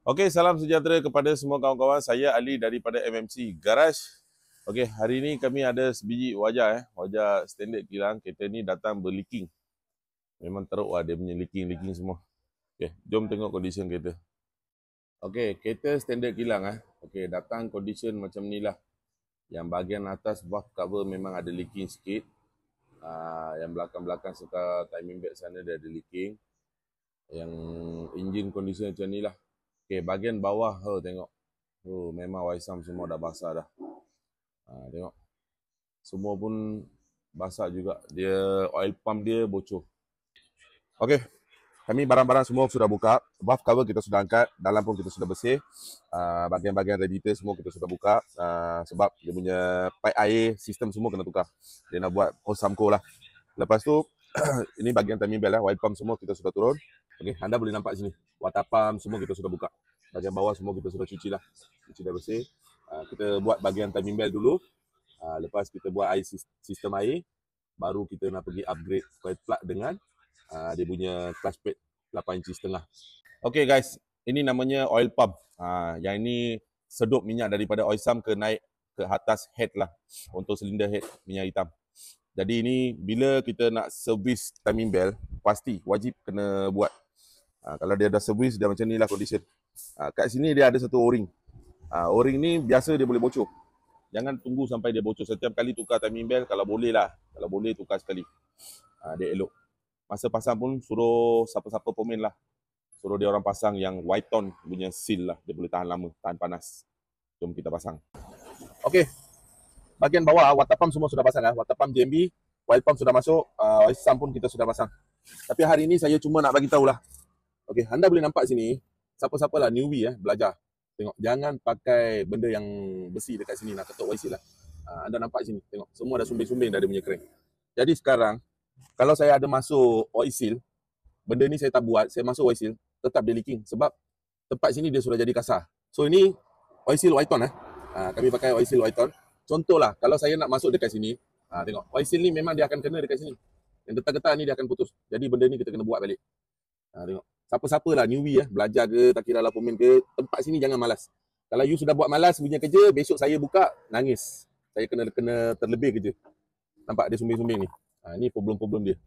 Okey, salam sejahtera kepada semua kawan-kawan. Saya Ali daripada MMC Garage. Okey, hari ini kami ada sebiji wajah wajah standard kilang. Kereta ni datang berleaking. Memang teruk lah dia punya leaking semua. Okey, jom tengok condition kereta. Okey, kereta standard kilang Okey, datang condition macam ni lah. Yang bahagian atas valve cover memang ada leaking sikit. Yang belakang-belakang serta timing belt sana dia ada leaking. Yang engine condition macam ni lah. Okey, bahagian bawah tengok. Memang waisam semua dah basah dah. Tengok. Semua pun basah juga. Dia oil pump dia bocor. Okey. Kami barang-barang semua sudah buka. Valve cover kita sudah angkat, dalam pun kita sudah bersih. Bahagian-bahagian radiator semua kita sudah buka. Sebab dia punya pipe air, sistem semua kena tukar. Dia nak buat Osamco lah. Lepas tu ini bahagian timing belt oil pump semua kita sudah turun. Okey, anda boleh nampak sini. Water pump semua kita sudah buka. Bahagian bawah semua kita sudah cuci lah. Cuci dah bersih. Kita buat bahagian timing belt dulu. Lepas kita buat air sistem air, baru kita nak pergi upgrade coil plug dengan dia punya clutch pad 8 inci setengah. Okey guys, ini namanya oil pump. Yang ini sedup minyak daripada Oisam naik ke atas head lah. Untuk silinder head minyak hitam. Jadi ini bila kita nak servis timing belt, pasti wajib kena buat. Kalau dia dah servis, dia macam ni lah condition. Kat sini dia ada satu o-ring. O-ring ni biasa dia boleh bocor. Jangan tunggu sampai dia bocor. Setiap kali tukar timing belt, kalau boleh lah. Kalau boleh tukar sekali. Dia elok. Masa pasang pun suruh siapa-siapa pemain lah. Suruh dia orang pasang yang white tone punya seal lah. Dia boleh tahan lama, tahan panas. Jom kita pasang. Okey. Bahagian bawah, water pump semua sudah pasang. Water pump JMB, oil pump sudah masuk. Oisam pun kita sudah pasang. Tapi hari ni saya cuma nak bagi tahulah. Okey, anda boleh nampak sini. Siapa-siapa lah newbie belajar. Tengok, jangan pakai benda yang besi dekat sini nak ketuk oil seal lah. Anda nampak sini, tengok. Semua dah sumbing-sumbing dah dia punya crank. Jadi sekarang, kalau saya ada masuk oil seal, benda ni saya tak buat, saya masuk oil seal, tetap dia leaking. Sebab tempat sini dia sudah jadi kasar. So ini oil seal white tone kami pakai oil seal white tone. Contohlah, kalau saya nak masuk dekat sini, tengok, oil seal ni memang dia akan kena dekat sini. Yang getah-getah ni dia akan putus. Jadi benda ni kita kena buat balik. Tengok. Siapa-siapa lah newbie belajar ke, tak kira lah pemain ke, tempat sini jangan malas. Kalau you sudah buat malas punya kerja, besok saya buka, nangis. Saya kena terlebih kerja. Nampak dia sumbing-sumbing ni. Ni problem-problem dia.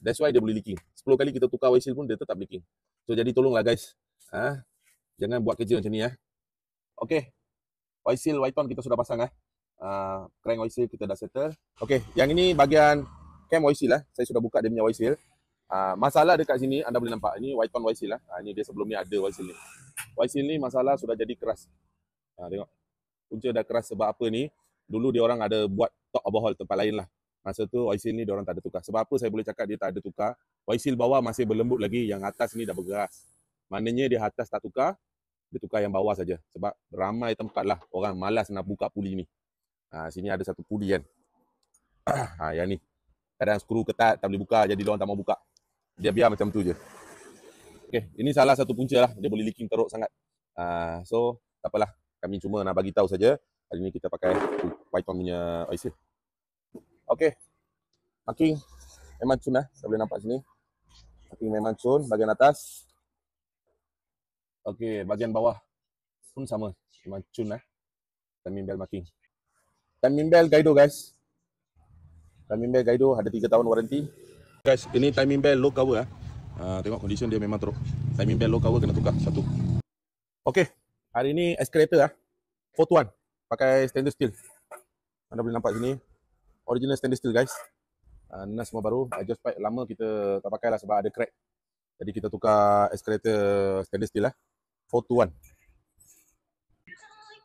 That's why dia boleh leaking. 10 kali kita tukar oil seal pun dia tetap leaking. So jadi tolonglah guys. Jangan buat kerja macam ni Okey. Oil seal white tone kita sudah pasang crank oil seal kita dah settle. Okey, yang ini bahagian cam oil seal Saya sudah buka dia punya oil seal. Masalah dekat sini anda boleh nampak. Ini white tone oil seal Ini dia sebelum ni ada oil seal ni. Oil seal ni masalah sudah jadi keras. Tengok. Punca dah keras sebab apa ni? Dulu dia orang ada buat top overhaul tempat lain lah. Masa tu oil seal ni dia orang tak ada tukar. Sebab apa saya boleh cakap dia tak ada tukar? Oil seal bawah masih berlembut lagi, yang atas ni dah bergeras. Maknanya dia atas tak tukar, dia tukar yang bawah saja. Sebab ramai tempat lah orang malas nak buka puli ni. Sini ada satu puli kan. Yang ni. Kadang skru ketat tak boleh buka, jadi dia orang tak mau buka. Dia biar macam tu je. Okay, ini salah satu punca lah. Dia boleh leaking teruk sangat. So, tak apalah. Kami cuma nak bagi tahu saja. Hari ni kita pakai white tone punya oil seal. Okey. Marking memang cun Saya boleh nampak sini. Marking memang cun bahagian atas. Okey, bahagian bawah pun sama. Memang cun Timing belt marking. Timing belt Guido guys. Timing belt Guido ada 3 tahun waranti. Guys, ini timing belt low cover tengok condition dia memang teruk. Timing belt low cover kena tukar satu. Okey. Hari ni escalator 4-1 pakai stainless steel. Anda boleh nampak sini. Original stainless steel guys. Nas semua baru. Exhaust pipe lama kita tak pakai lah sebab ada crack. Jadi kita tukar escalator stainless steel 4-1.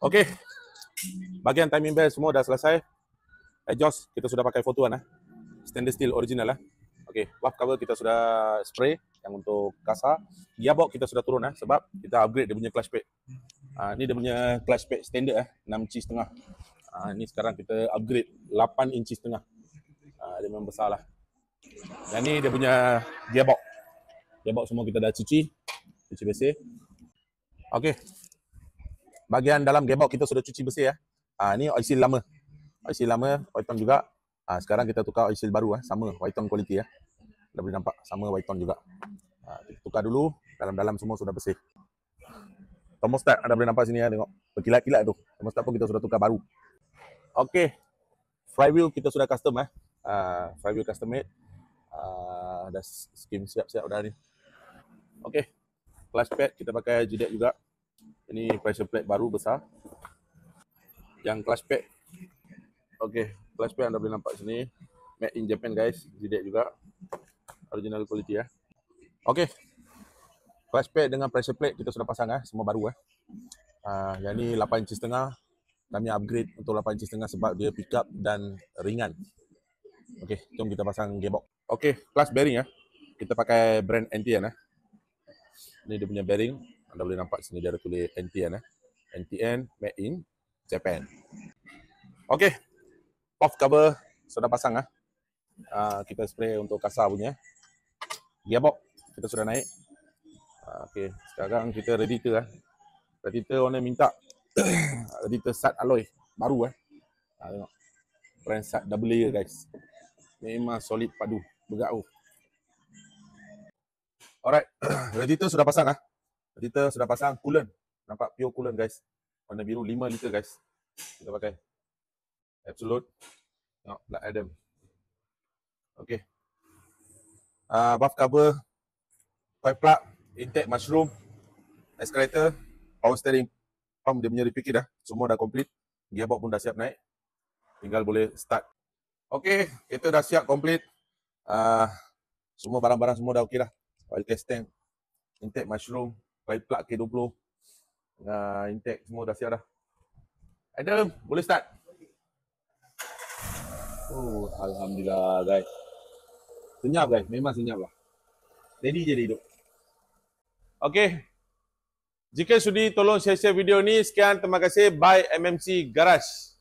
Okey. Bahagian timing belt semua dah selesai. Exhaust kita sudah pakai 4-1 stainless steel original Okey, valve cover kita sudah spray yang untuk kasar. Gearbox kita sudah turun sebab kita upgrade dia punya clutch pad. Ni dia punya clutch pad standard 6 inci setengah. Ni sekarang kita upgrade 8 inci setengah. Dia memang besar lah. Yang ni dia punya gearbox. Gearbox semua kita dah cuci bersih. Okey. Bahagian dalam gearbox kita sudah cuci bersih ni oil seal lama. Oil seal lama, white tone juga. Sekarang kita tukar oil seal baru sama white tone quality Dah boleh nampak sama white tone juga. Kita tukar dulu, dalam-dalam semua sudah bersih. Thermostat anda boleh nampak sini ya, tengok. Berkilat-kilat tu. Thermostat pun kita sudah tukar baru. Okey. Flywheel kita sudah custom flywheel custom made. Dah skim siap-siap dah ni. Okey. Clutch pad kita pakai JDEC juga. Ini pressure plate baru besar. Yang clutch pad. Okey, clutch pad anda boleh nampak sini. Made in Japan guys. JDEC juga. Original quality ya. Okey. Clutch pad dengan pressure plate kita sudah pasang semua baru yang ni 8 inci setengah. Kami upgrade untuk 8 inci setengah sebab dia pick up dan ringan. Okey, jom kita pasang gearbox. Okey, clutch bearing kita pakai brand NTN Ini dia punya bearing. Anda boleh nampak sini dia ada tulis NTN NTN made in Japan. Okey. Off cover sudah pasang kita spray untuk kasar punya. Gearbox kita sudah naik. Okey, sekarang kita radiator Radiator owner minta radiator SAT alloy baru tengok. Brand SAT double layer guys. Memang solid padu, bergau. Alright, radiator sudah pasang Radiator sudah pasang, coolant. Nampak pure coolant guys. Warna biru 5 liter guys. Kita pakai Absolute. Tengok Black Adam. Okey. Buff cover, pipe plug, intake mushroom, escalator, power steering, pump dia punya repeat semua dah complete. Gearbox pun dah siap naik. Tinggal boleh start. Okey, kita dah siap complete. Semua barang-barang semua dah okey dah. Oil test tank, intake mushroom, pipe plug K20, intake semua dah siap dah. Adam, boleh start? Alhamdulillah guys. Senyap guys, memang senyap lah. Ready je dia hidup. Okey. Jika sudi tolong share video ni. Sekian, terima kasih. Bye MMC Garage.